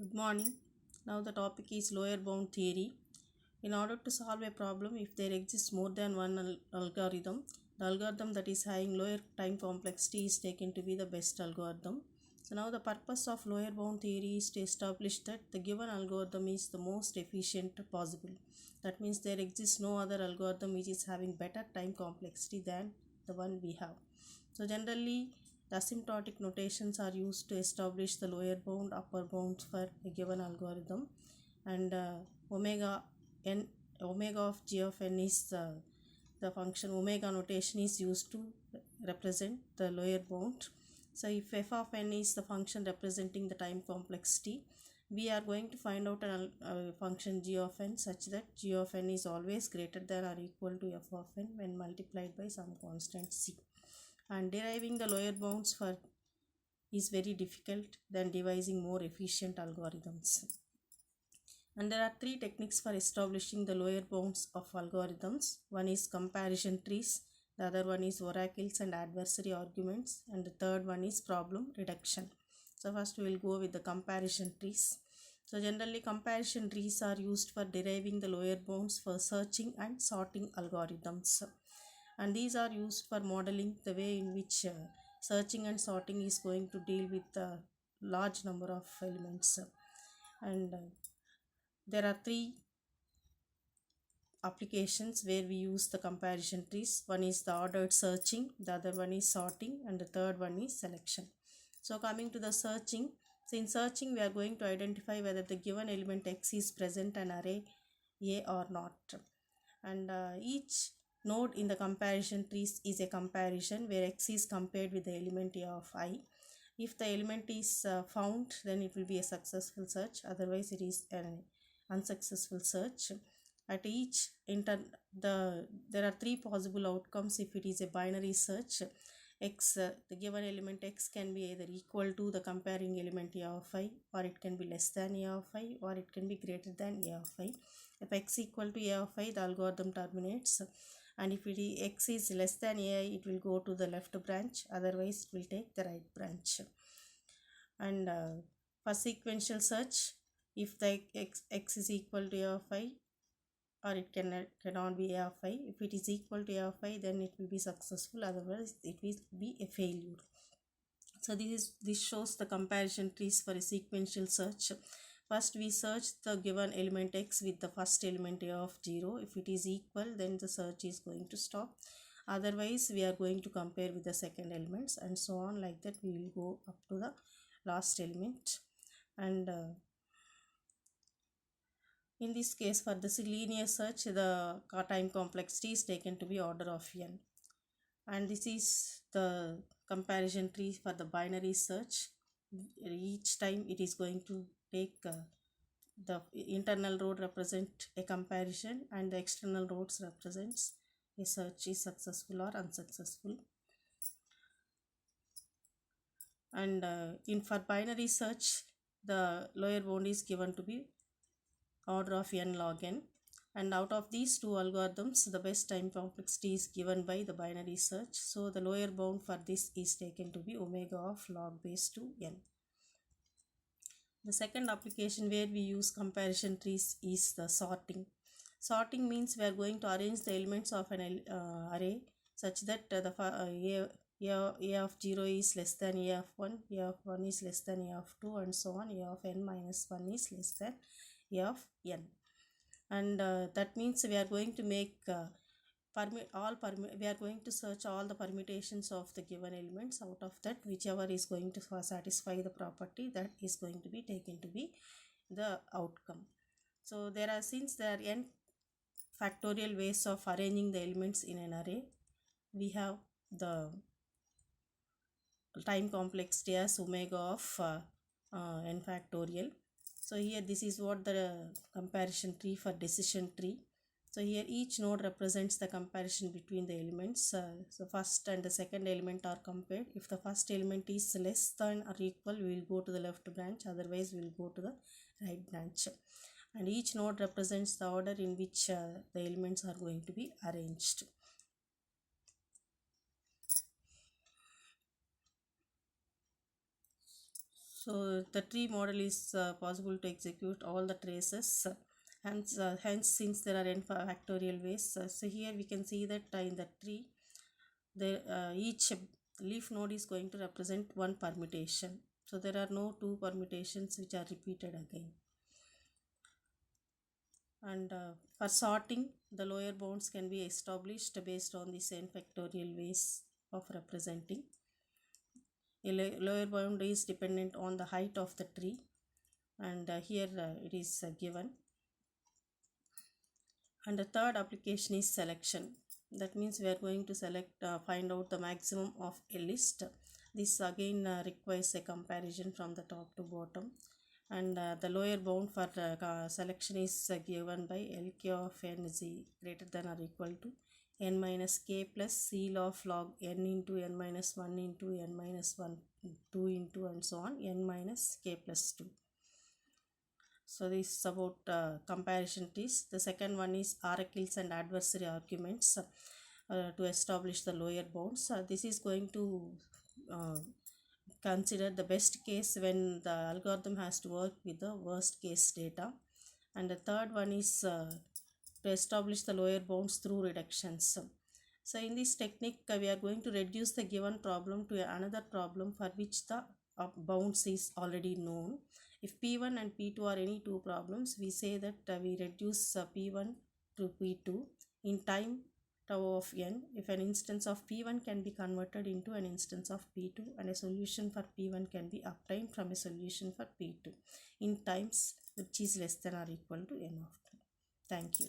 Good morning. Now the topic is lower bound theory. In order to solve a problem, if there exists more than one algorithm, the algorithm that is having lower time complexity is taken to be the best algorithm. So now the purpose of lower bound theory is to establish that the given algorithm is the most efficient possible. That means there exists no other algorithm which is having better time complexity than the one we have. So generally the asymptotic notations are used to establish the lower bound, upper bounds for a given algorithm, and n omega of g of n is the function omega notation is used to represent the lower bound. So if f of n is the function representing the time complexity, we are going to find out a function g of n such that g of n is always greater than or equal to f of n when multiplied by some constant c. And deriving the lower bounds for is very difficult than devising more efficient algorithms. And there are three techniques for establishing the lower bounds of algorithms. One is comparison trees, the other one is oracles and adversary arguments, and the third one is problem reduction. So first we will go with the comparison trees. So generally comparison trees are used for deriving the lower bounds for searching and sorting algorithms. And these are used for modeling the way in which searching and sorting is going to deal with a large number of elements. And there are three applications where we use the comparison trees. One is the ordered searching, the other one is sorting, and the third one is selection. So coming to the searching, so in searching we are going to identify whether the given element x is present in array A or not. And each node in the comparison trees is a comparison where x is compared with the element A of I. If the element is found, then it will be a successful search, otherwise it is an unsuccessful search. At each there are three possible outcomes if it is a binary search. The given element x can be either equal to the comparing element A of I, or it can be less than A of I, or it can be greater than A of I. If x equal to A of I, the algorithm terminates, and if x is less than AI, it will go to the left branch, otherwise it will take the right branch. And for sequential search, if the x is equal to A of I, or it cannot be A of I. If it is equal to A of I, then it will be successful, otherwise it will be a failure. So this shows the comparison trees for a sequential search. First we search the given element x with the first element A of 0. If it is equal, then the search is going to stop. Otherwise we are going to compare with the second elements, and so on, like that we will go up to the last element. And in this case, for this linear search, the time complexity is taken to be order of n. And this is the comparison tree for the binary search. Each time it is going to take the internal node represent a comparison, and the external nodes represents a search is successful or unsuccessful. And for binary search, the lower bound is given to be order of n log n, and out of these two algorithms the best time complexity is given by the binary search, so the lower bound for this is taken to be omega of log base 2 n. The second application where we use comparison trees is the sorting. Sorting means we are going to arrange the elements of an array such that A of 0 is less than A of 1, A of 1 is less than A of 2, and so on. A of n minus 1 is less than A of n. And that means we are going to make we are going to search all the permutations of the given elements. Out of that, whichever is going to satisfy the property, that is going to be taken to be the outcome. So since there are n factorial ways of arranging the elements in an array, we have the time complexity as omega of n factorial. So here this is what the comparison tree for decision tree. So here each node represents the comparison between the elements. So first and the second element are compared. If the first element is less than or equal, we will go to the left branch, otherwise we will go to the right branch. And each node represents the order in which the elements are going to be arranged. So the tree model is possible to execute all the traces. Hence, since there are n factorial ways, so here we can see that in the tree, each leaf node is going to represent one permutation. So there are no two permutations which are repeated again. And for sorting, the lower bounds can be established based on the n factorial ways of representing. A lower bound is dependent on the height of the tree, and here it is given. And the third application is selection. That means we are going to find out the maximum of a list. This again requires a comparison from the top to bottom, and the lower bound for selection is given by LK of n is greater than or equal to n minus k plus C log n into n minus 1 into n minus 1 2 into and so on n minus k plus 2. So this is about comparison trees. The second one is oracles and adversary arguments to establish the lower bounds. This is going to consider the best case when the algorithm has to work with the worst case data. And the third one is to establish the lower bounds through reductions. So in this technique, we are going to reduce the given problem to another problem for which the bounds is already known. If P1 and P2 are any two problems, we say that we reduce P1 to P2 in time tau of n if an instance of P1 can be converted into an instance of P2, and a solution for P1 can be obtained from a solution for P2 in times which is less than or equal to n of 2. Thank you.